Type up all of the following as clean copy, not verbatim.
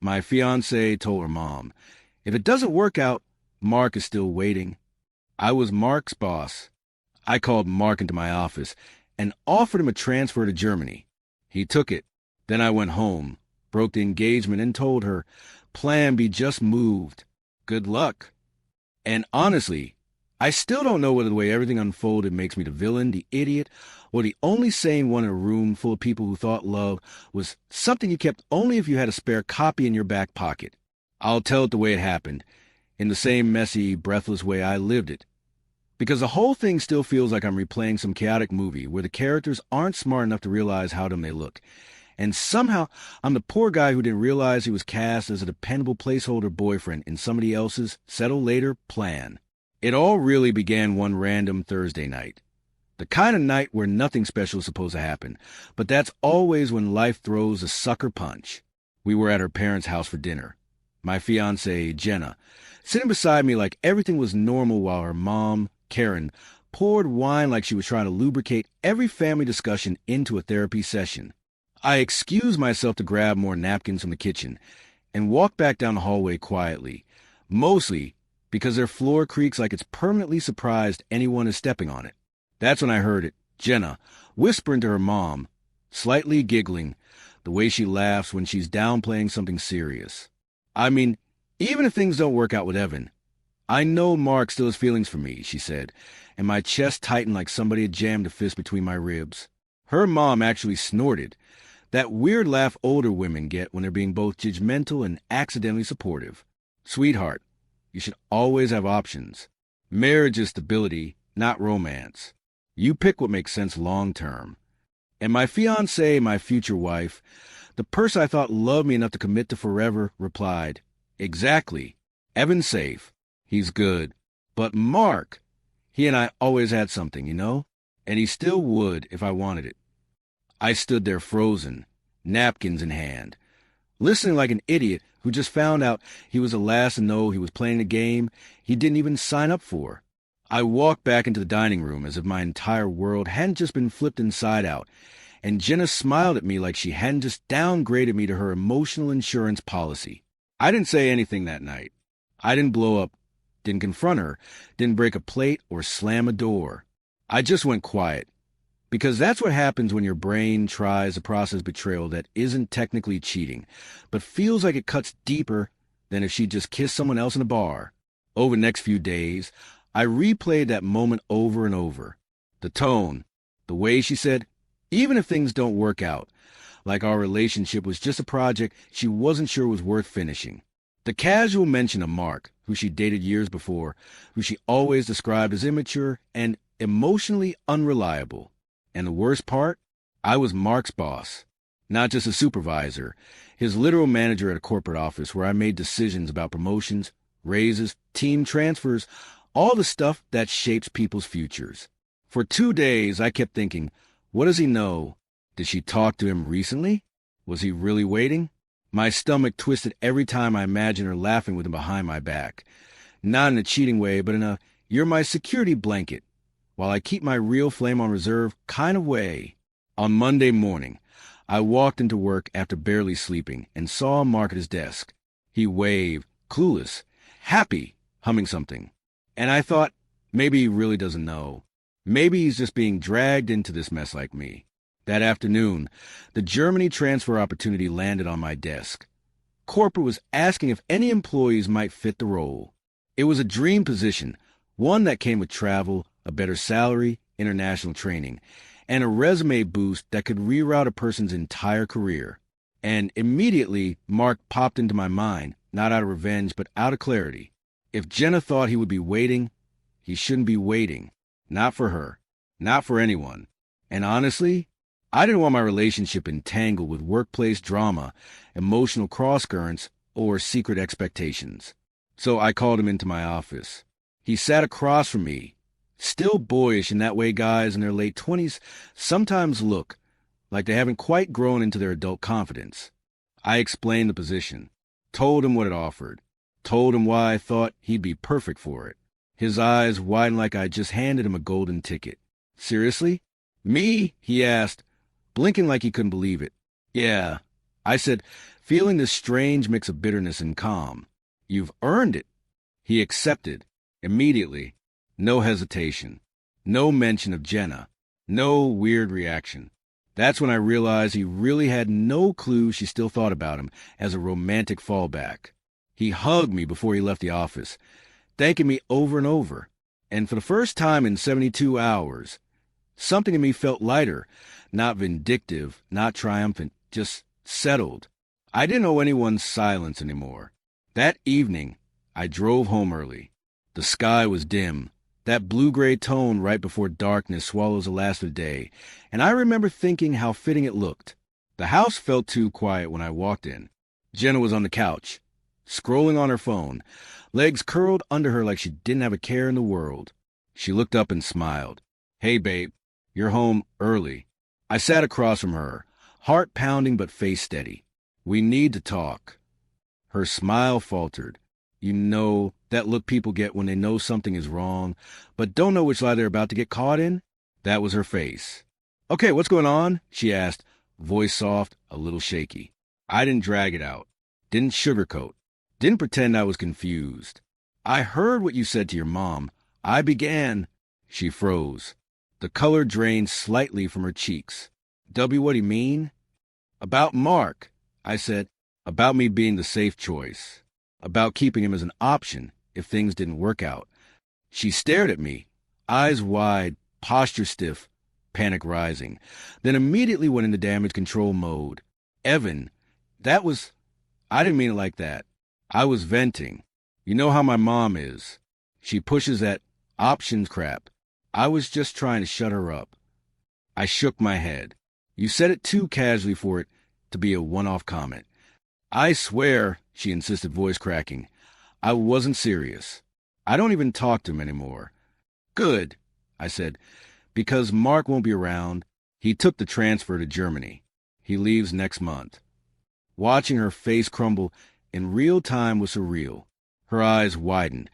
My fiancée told her mom, if it doesn't work out, Mark is still waiting. I was Mark's boss. I called Mark into my office and offered him a transfer to Germany. He took it. Then I went home, broke the engagement, and told her, Plan B just moved. Good luck. And honestly, I still don't know whether the way everything unfolded makes me the villain, the idiot, or the only sane one in a room full of people who thought love was something you kept only if you had a spare copy in your back pocket. I'll tell it the way it happened, in the same messy, breathless way I lived it. Because the whole thing still feels like I'm replaying some chaotic movie where the characters aren't smart enough to realize how dumb they look. And somehow, I'm the poor guy who didn't realize he was cast as a dependable placeholder boyfriend in somebody else's settle-later plan. It all really began one random Thursday night. The kind of night where nothing special is supposed to happen, but that's always when life throws a sucker punch. We were at her parents' house for dinner. My fiancée, Jenna, sitting beside me like everything was normal while her mom, Karen, poured wine like she was trying to lubricate every family discussion into a therapy session. I excused myself to grab more napkins from the kitchen and walk back down the hallway quietly, mostly because their floor creaks like it's permanently surprised anyone is stepping on it. That's when I heard it, Jenna, whispering to her mom, slightly giggling, the way she laughs when she's downplaying something serious. I mean, even if things don't work out with Evan, I know Mark still has feelings for me, she said, and my chest tightened like somebody had jammed a fist between my ribs. Her mom actually snorted, that weird laugh older women get when they're being both judgmental and accidentally supportive. Sweetheart, you should always have options. Marriage is stability, not romance. You pick what makes sense long term. And my fiancée, my future wife, the person I thought loved me enough to commit to forever, replied, Exactly. Evan's safe. He's good. But Mark, he and I always had something, you know? And he still would if I wanted it. I stood there frozen, napkins in hand, listening like an idiot who just found out he was the last to know he was playing a game he didn't even sign up for. I walked back into the dining room as if my entire world hadn't just been flipped inside out, and Jenna smiled at me like she hadn't just downgraded me to her emotional insurance policy. I didn't say anything that night. I didn't blow up, didn't confront her, didn't break a plate or slam a door. I just went quiet. Because that's what happens when your brain tries to process betrayal that isn't technically cheating, but feels like it cuts deeper than if she just kissed someone else in a bar. Over the next few days, I replayed that moment over and over. The tone, the way she said, even if things don't work out, like our relationship was just a project she wasn't sure was worth finishing. The casual mention of Mark, who she dated years before, who she always described as immature and emotionally unreliable. And the worst part? I was Mark's boss, not just a supervisor, his literal manager at a corporate office where I made decisions about promotions, raises, team transfers, all the stuff that shapes people's futures. For 2 days, I kept thinking, what does he know? Did she talk to him recently? Was he really waiting? My stomach twisted every time I imagined her laughing with him behind my back. Not in a cheating way, but in a, you're my security blanket, while I keep my real flame on reserve kind of way. On Monday morning, I walked into work after barely sleeping and saw Mark at his desk. He waved, clueless, happy, humming something. And I thought, maybe he really doesn't know. Maybe he's just being dragged into this mess like me. That afternoon, the Germany transfer opportunity landed on my desk. Corporate was asking if any employees might fit the role. It was a dream position, one that came with travel, a better salary, international training, and a resume boost that could reroute a person's entire career. And immediately, Mark popped into my mind, not out of revenge, but out of clarity. If Jenna thought he would be waiting, he shouldn't be waiting. Not for her. Not for anyone. And honestly, I didn't want my relationship entangled with workplace drama, emotional cross-currents, or secret expectations. So I called him into my office. He sat across from me, still boyish in that way guys in their late 20s sometimes look, like they haven't quite grown into their adult confidence. I explained the position, told him what it offered, told him why I thought he'd be perfect for it. His eyes widened like I just handed him a golden ticket. Seriously? Me? He asked, blinking like he couldn't believe it. Yeah. I said, feeling this strange mix of bitterness and calm. You've earned it. He accepted. Immediately. No hesitation. No mention of Jenna. No weird reaction. That's when I realized he really had no clue she still thought about him as a romantic fallback. He hugged me before he left the office, thanking me over and over. And for the first time in 72 hours, something in me felt lighter, not vindictive, not triumphant, just settled. I didn't owe anyone silence anymore. That evening, I drove home early. The sky was dim, that blue-gray tone right before darkness swallows the last of the day, and I remember thinking how fitting it looked. The house felt too quiet when I walked in. Jenna was on the couch, scrolling on her phone, legs curled under her like she didn't have a care in the world. She looked up and smiled. "Hey, babe, you're home early." I sat across from her, heart pounding but face steady. "We need to talk." Her smile faltered. You know, that look people get when they know something is wrong, but don't know which lie they're about to get caught in? That was her face. "Okay, what's going on?" she asked, voice soft, a little shaky. I didn't drag it out. Didn't sugarcoat. Didn't pretend I was confused. "I heard what you said to your mom. I began." She froze. The color drained slightly from her cheeks. "W, what do you mean?" "About Mark," I said. "About me being the safe choice. About keeping him as an option if things didn't work out." She stared at me, eyes wide, posture stiff, panic rising, then immediately went into damage control mode. "Evan, I didn't mean it like that. I was venting. You know how my mom is. She pushes that options crap. I was just trying to shut her up." I shook my head. "You said it too casually for it to be a one-off comment." "I swear," she insisted, voice cracking, "I wasn't serious. I don't even talk to him anymore." "Good," I said, "because Mark won't be around. He took the transfer to Germany. He leaves next month." Watching her face crumble in real time was surreal. Her eyes widened.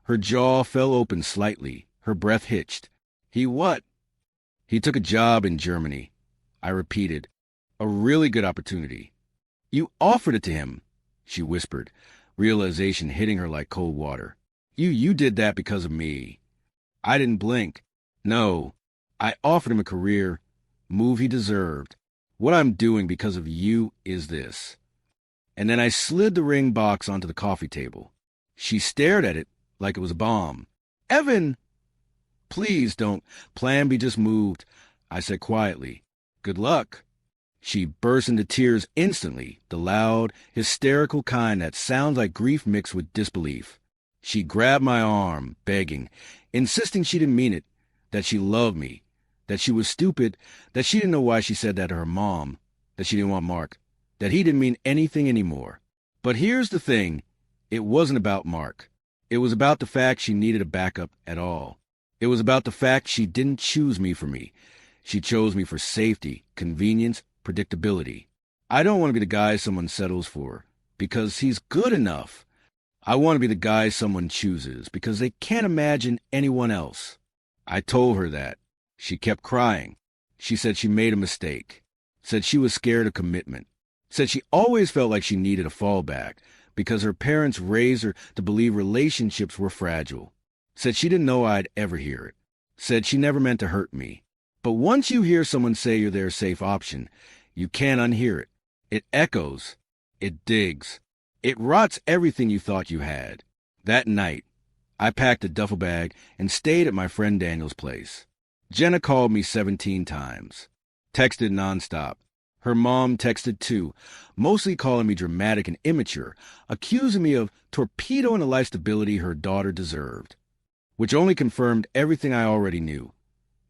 Her jaw fell open slightly. Her breath hitched. "He what?" "He took a job in Germany," I repeated. "A really good opportunity." "You offered it to him," she whispered, realization hitting her like cold water. You did that because of me." I didn't blink. "No, I offered him a career, move he deserved. What I'm doing because of you is this." And then I slid the ring box onto the coffee table. She stared at it like it was a bomb. "Evan!" "Please don't. Plan B just moved," I said quietly. "Good luck." She burst into tears instantly, the loud, hysterical kind that sounds like grief mixed with disbelief. She grabbed my arm, begging, insisting she didn't mean it, that she loved me, that she was stupid, that she didn't know why she said that to her mom, that she didn't want Mark, that he didn't mean anything anymore. But here's the thing. It wasn't about Mark. It was about the fact she needed a backup at all. It was about the fact she didn't choose me for me. She chose me for safety, convenience, predictability. I don't want to be the guy someone settles for because he's good enough. I want to be the guy someone chooses because they can't imagine anyone else. I told her that. She kept crying. She said she made a mistake. Said she was scared of commitment. Said she always felt like she needed a fallback because her parents raised her to believe relationships were fragile. Said she didn't know I'd ever hear it. Said she never meant to hurt me. But once you hear someone say you're their safe option, you can't unhear it. It echoes. It digs. It rots everything you thought you had. That night, I packed a duffel bag and stayed at my friend Daniel's place. Jenna called me 17 times. Texted nonstop. Her mom texted too, mostly calling me dramatic and immature, accusing me of torpedoing the life stability her daughter deserved, which only confirmed everything I already knew.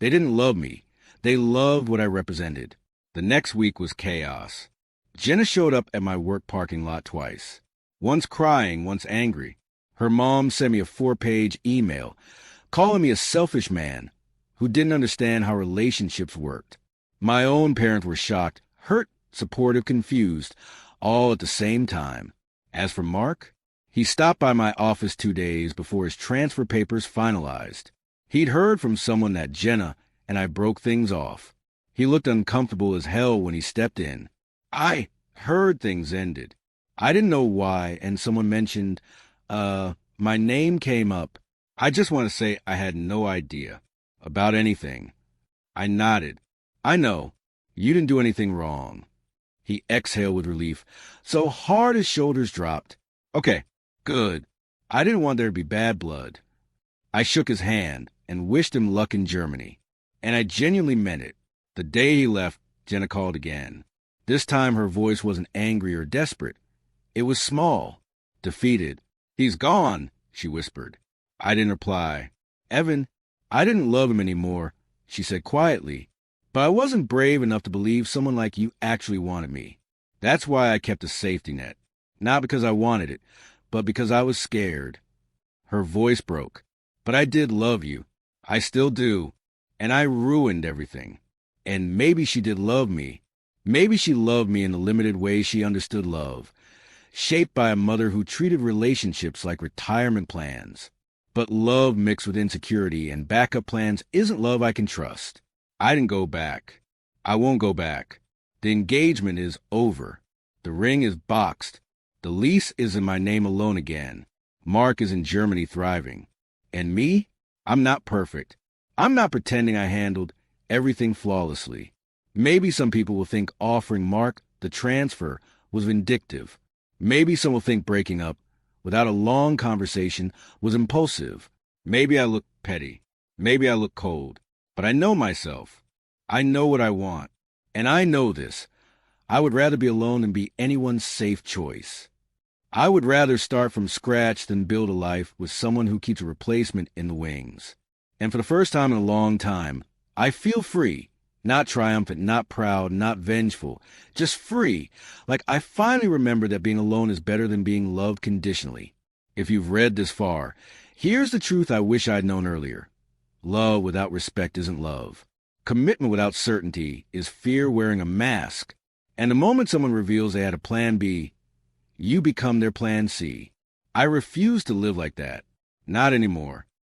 They didn't love me. They loved what I represented. The next week was chaos. Jenna showed up at my work parking lot twice, once crying, once angry. Her mom sent me a 4-page email calling me a selfish man who didn't understand how relationships worked. My own parents were shocked, hurt, supportive, confused, all at the same time. As for Mark, he stopped by my office 2 days before his transfer papers finalized. He'd heard from someone that Jenna and I broke things off. He looked uncomfortable as hell when he stepped in. "I heard things ended," I didn't know why, and someone mentioned, my name came up. I just want to say I had no idea about anything. I nodded. I know. You didn't do anything wrong. He exhaled with relief, so hard his shoulders dropped. Okay, good. I didn't want there to be bad blood. I shook his hand and wished him luck in Germany. And I genuinely meant it. The day he left, Jenna called again. This time her voice wasn't angry or desperate. It was small, defeated. He's gone, she whispered. I didn't reply. Evan, I didn't love him anymore, she said quietly. But I wasn't brave enough to believe someone like you actually wanted me. That's why I kept a safety net. Not because I wanted it, but because I was scared. Her voice broke. But I did love you. I still do. And I ruined everything. And maybe she did love me. Maybe she loved me in the limited way she understood love, shaped by a mother who treated relationships like retirement plans. But love mixed with insecurity and backup plans isn't love I can trust. I didn't go back. I won't go back. The engagement is over. The ring is boxed. The lease is in my name alone again. Mark is in Germany thriving. And me? I'm not perfect. I'm not pretending I handled everything flawlessly. Maybe some people will think offering Mark the transfer was vindictive. Maybe some will think breaking up without a long conversation was impulsive. Maybe I look petty. Maybe I look cold. But I know myself. I know what I want. And I know this. I would rather be alone than be anyone's safe choice. I would rather start from scratch than build a life with someone who keeps a replacement in the wings. And for the first time in a long time, I feel free. Not triumphant, not proud, not vengeful. Just free. Like I finally remember that being alone is better than being loved conditionally. If you've read this far, here's the truth I wish I'd known earlier. Love without respect isn't love. Commitment without certainty is fear wearing a mask. And the moment someone reveals they had a plan B, you become their plan C. I refuse to live like that. Not anymore.